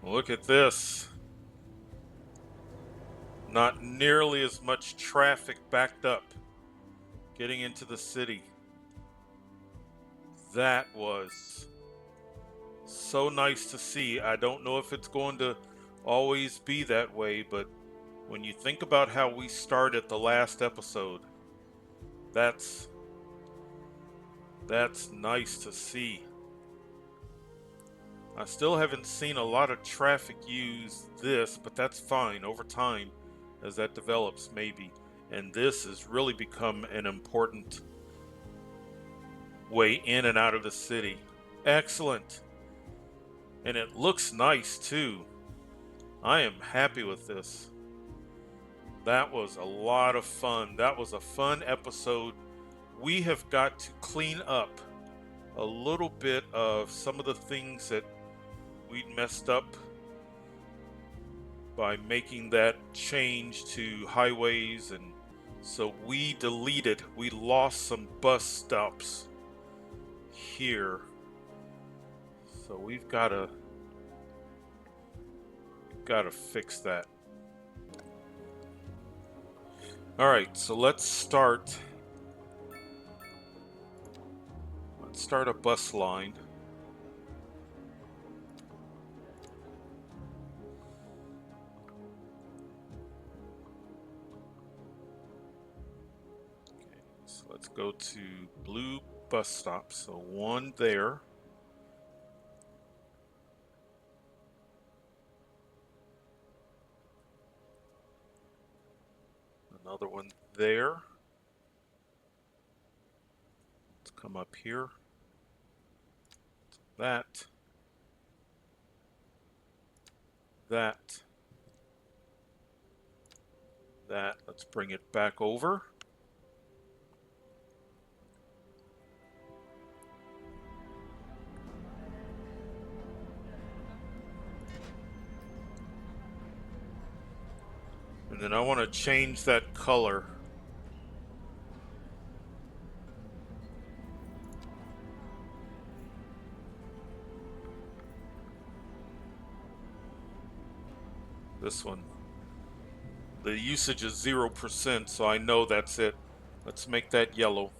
Look at this. Not nearly as much traffic backed up getting into the city. That was so nice to see. I don't know if it's going to always be that way, but when you think about how we started the last episode, that's nice to see. I still haven't seen a lot of traffic use this, but that's fine over time as that develops, maybe. And this has really become an important way in and out of the city. Excellent. And it looks nice too. I am happy with this. That was a lot of fun. That was a fun episode. We have got to clean up a little bit of some of the things that we messed up by making that change to highways, and so we lost some bus stops here. So we've got to fix that. All right, so let's start a bus line. Okay, so let's go to blue bus stop. So one there. Another one there. Let's come up here. That. Let's bring it back over. And then I want to change that color. This one. The usage is 0%, so I know that's it. Let's make that yellow.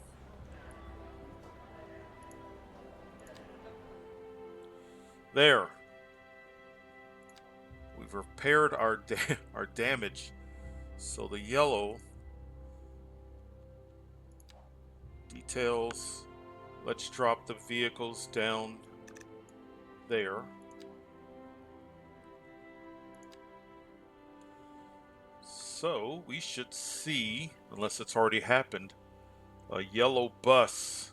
There. We've repaired our damage. So the yellow details. Let's drop the vehicles down there. So we should see, unless it's already happened, a yellow bus.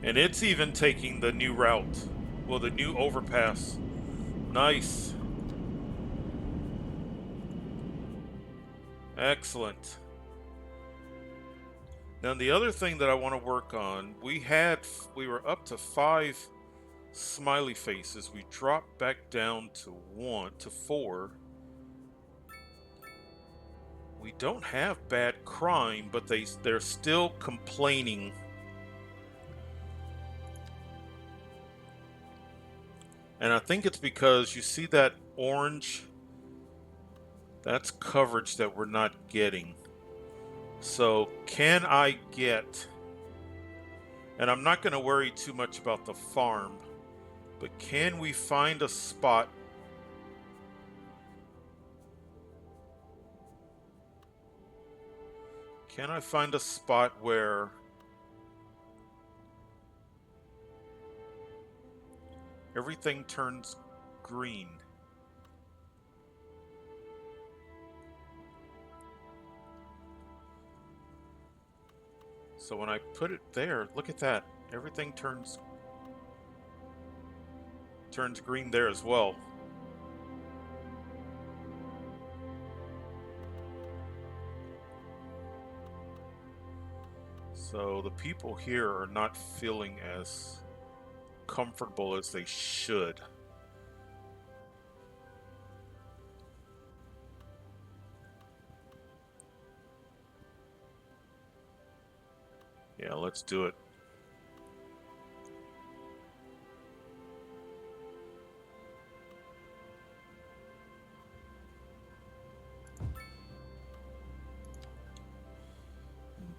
And it's even taking the new route. Well, the new overpass. Nice. Excellent. Now the other thing that I want to work on, we were up to 5 smiley faces. We dropped back down to 4. We don't have bad crime, but they're still complaining. And I think it's because you see that orange? That's coverage that we're not getting. So can I get, and I'm not going to worry too much about the farm, but can we find a spot where everything turns green? So when I put it there, look at that. Everything turns green there as well. So the people here are not feeling as comfortable as they should. Yeah, let's do it.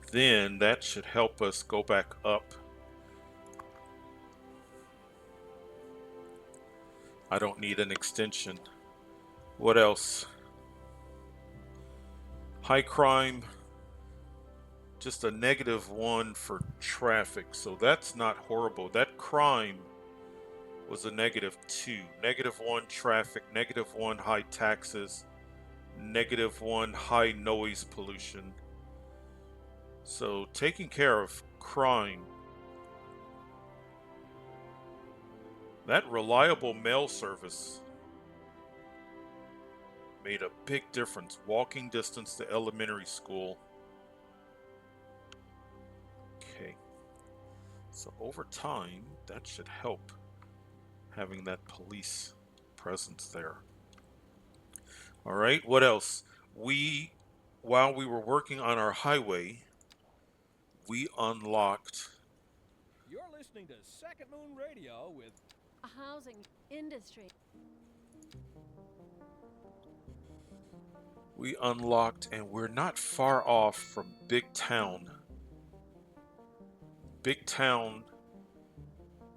Then that should help us go back up. I don't need an extension. What else? High crime, just a -1 for traffic, so that's not horrible. That crime was a -2. -1 traffic, -1 high taxes, -1 high noise pollution. So taking care of crime. That reliable mail service made a big difference. Walking distance to elementary school. Okay. So over time, that should help, having that police presence there. All right, what else? While we were working on our highway, we unlocked. You're listening to Second Moon Radio with a housing industry. We unlocked, and we're not far off from Big Town. Big Town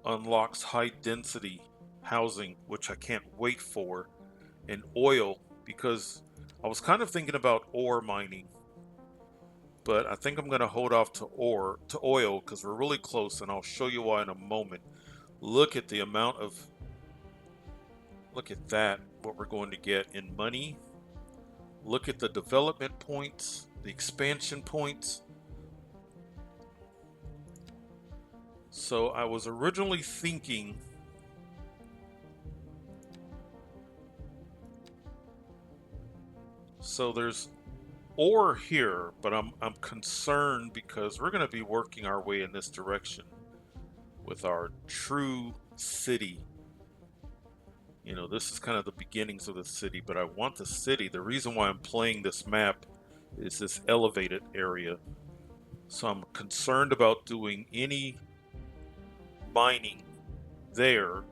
unlocks high density housing, which I can't wait for, and oil, because I was kind of thinking about ore mining, but I think I'm going to hold off to oil because we're really close, and I'll show you why in a moment. Look at the amount of, look at that, what we're going to get in money. Look at the development points, the expansion points. So I was originally thinking so there's ore here, but I'm concerned because we're going to be working our way in this direction with our true city. You know, this is kind of the beginnings of the city, but I want the city. The reason why I'm playing this map is this elevated area. So I'm concerned about doing any mining there.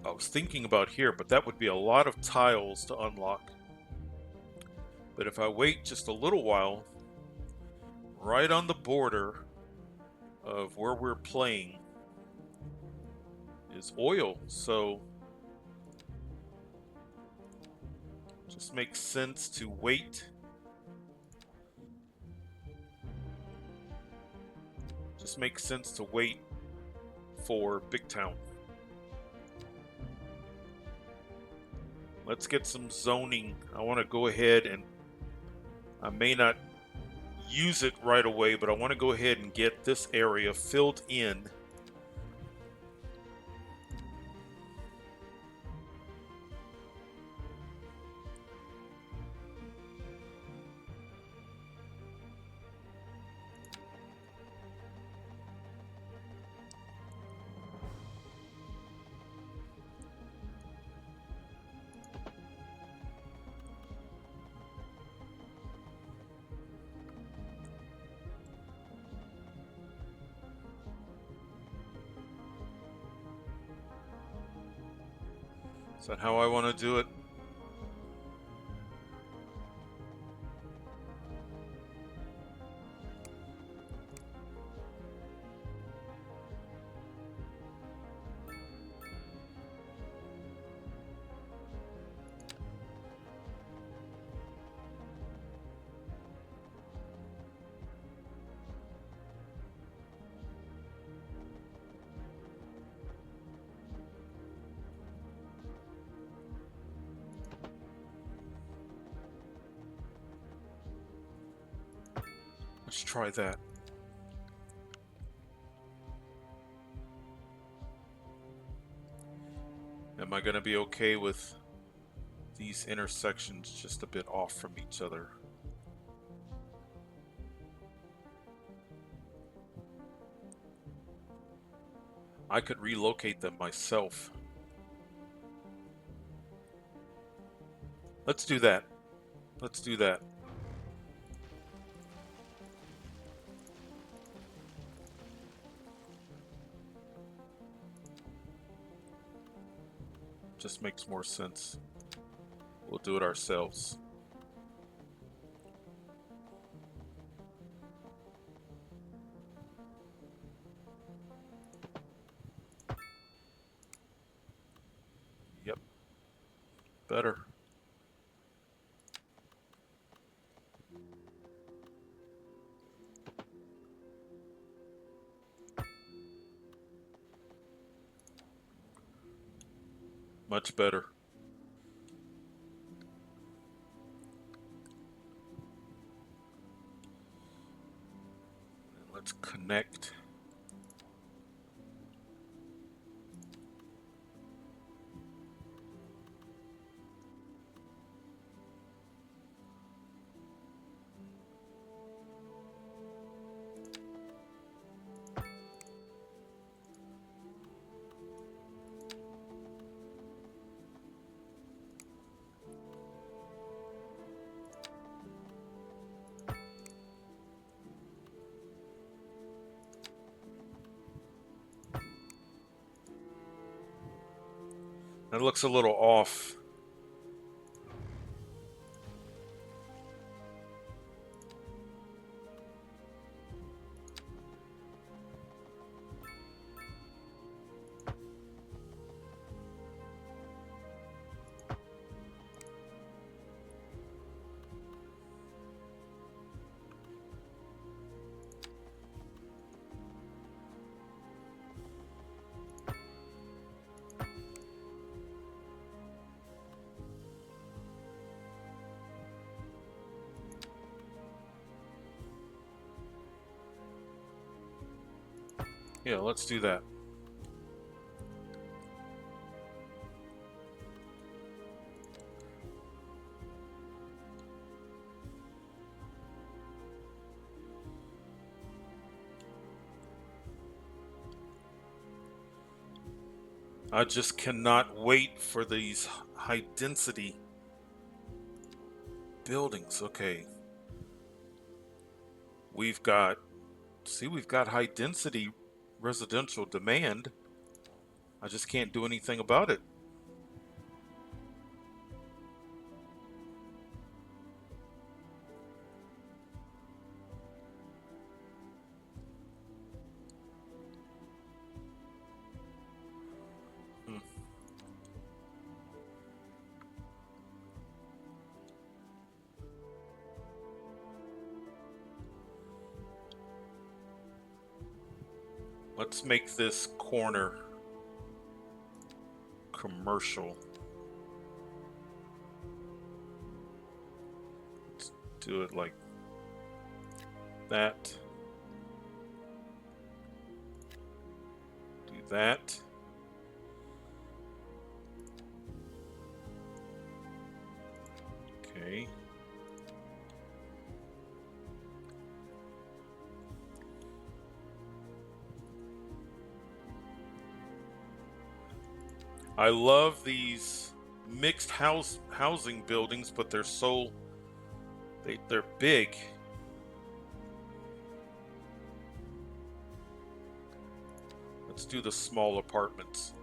I was thinking about here, but that would be a lot of tiles to unlock. But if I wait just a little while, right on the border of where we're playing is oil. So just makes sense to wait. Just makes sense to wait for Big Town. Let's get some zoning. I want to go ahead and I may not use it right away, but I want to go ahead and get this area filled in. Is that how I want to do it? Let's try that. Am I going to be okay with these intersections just a bit off from each other? I could relocate them myself. Let's do that. Let's do that. Just makes more sense. We'll do it ourselves. Yep. Better. Much better. Let's connect. That looks a little off. Yeah, let's do that. I just cannot wait for these high density buildings. Okay. We've got, see, we've got high density residential demand. I just can't do anything about it. Hmm. Let's make this corner commercial. Let's do it like that. Do that. Okay. I love these mixed housing buildings, but they're so they're big. Let's do the small apartments.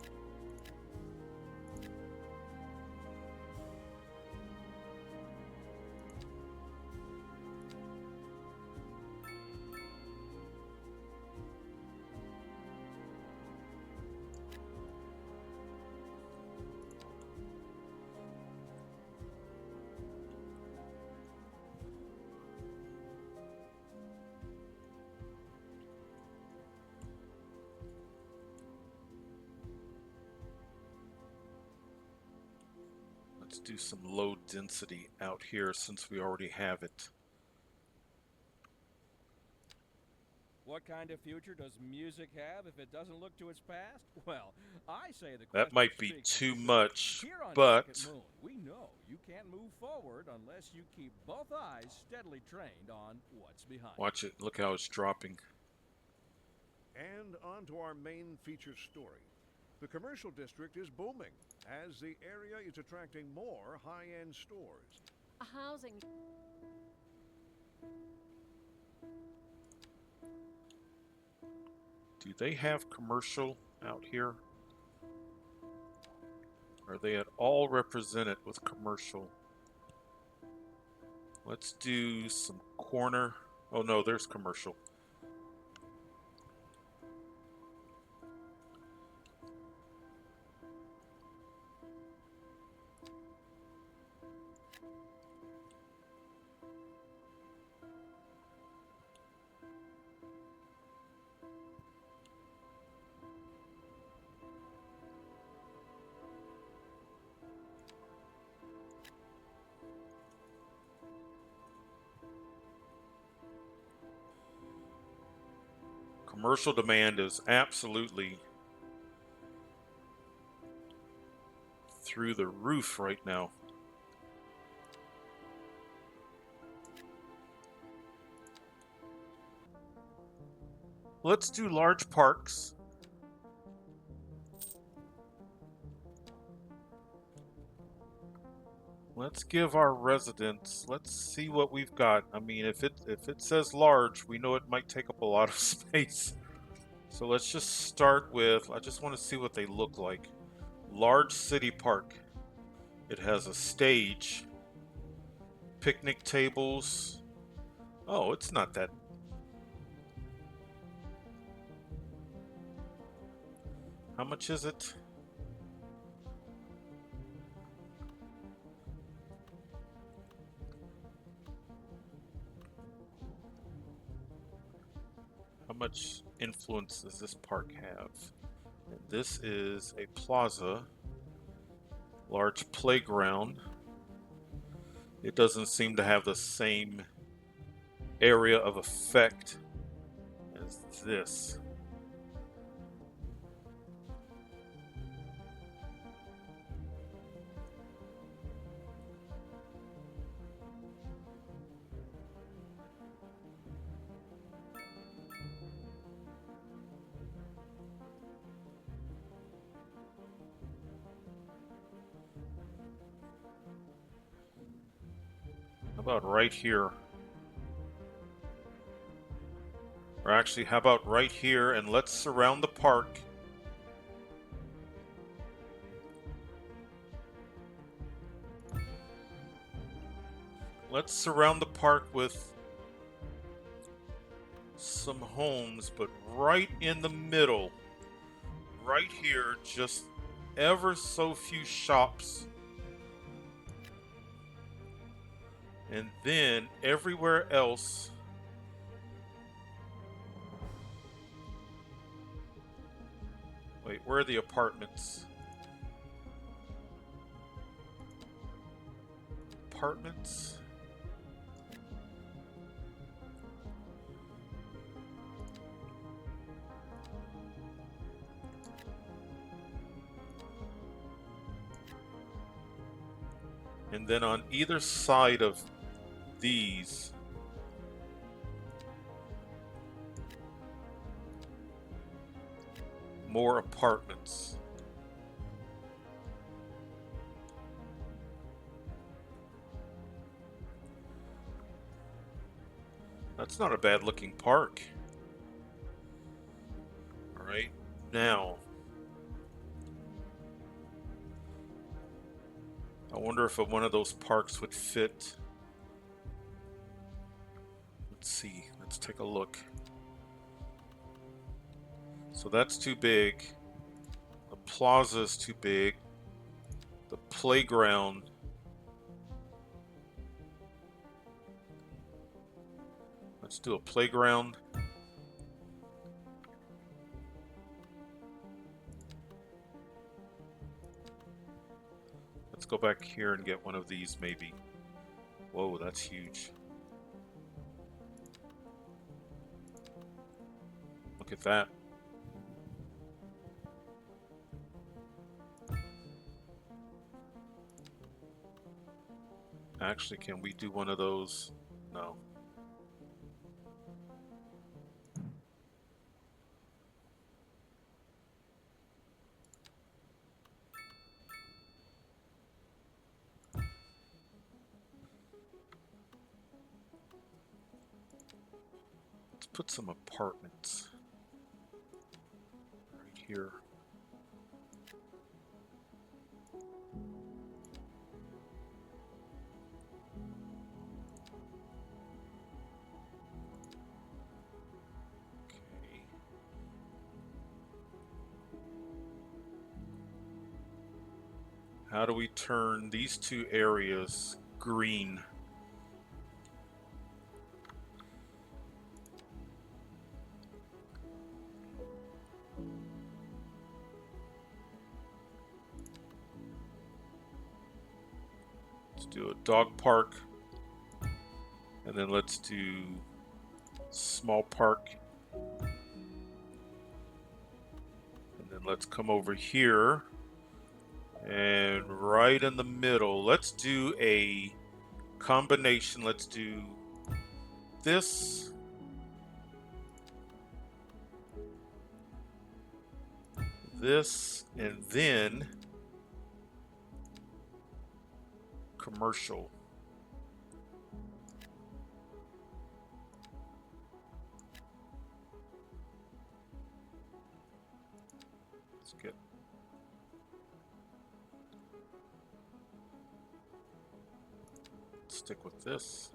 Let's do some low density out here since we already have it. What kind of future does music have if it doesn't look to its past? Well, I say the That question might be speaks for too itself. much, Here on Second but Moon, we know you can't move forward unless you keep both eyes steadily trained on what's behind. watch it. Look how it's dropping. And on to our main feature story. The commercial district is booming as the area is attracting more high-end stores. A housing. Do they have commercial out here? Are they at all represented with commercial? Let's do some corner. Oh no, there's commercial. Commercial demand is absolutely through the roof right now. Let's do large parks. Let's give our residents, let's see what we've got. I mean, if it says large, we know it might take up a lot of space. So let's just start with, I just want to see what they look like. Large city park. It has a stage, picnic tables. Oh, it's not that. How much is it? How much influence does this park have? And this is a plaza, large playground. It doesn't seem to have the same area of effect as this. How about right here? Or actually, how about right here, and let's surround the park. Let's surround the park with some homes, but right in the middle, right here, just ever so few shops. And then everywhere else, wait, where are the apartments? Apartments? And then on either side of these, more apartments. That's not a bad looking park. All right, now I wonder if one of those parks would fit. Let's see, let's take a look. So that's too big. The plaza is too big. The playground. Let's do a playground. Let's go back here and get one of these maybe. Whoa, that's huge. Look at that. Actually, can we do one of those? No. put some apartments right here. Okay. How do we turn these two areas green? Let's do a dog park, and then let's do small park, and then let's come over here, and right in the middle, let's do a combination. Let's do this, this, and then commercial. Let's stick with this.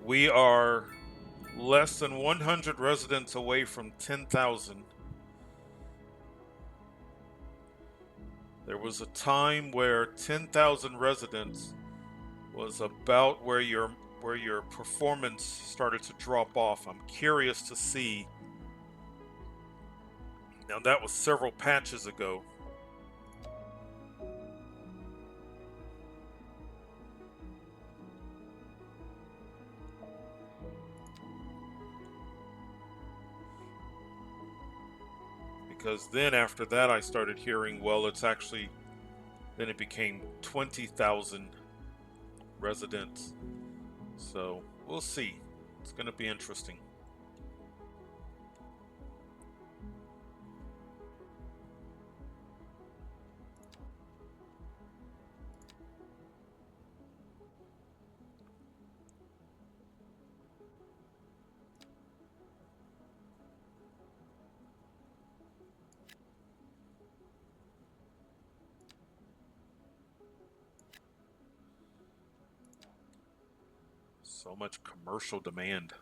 We are less than 100 residents away from 10,000. There was a time where 10,000 residents was about where your performance started to drop off. I'm curious to see. Now that was several patches ago. Because then after that I started hearing, well, it's actually, then it became 20,000 residents. So we'll see. It's going to be interesting. So much commercial demand.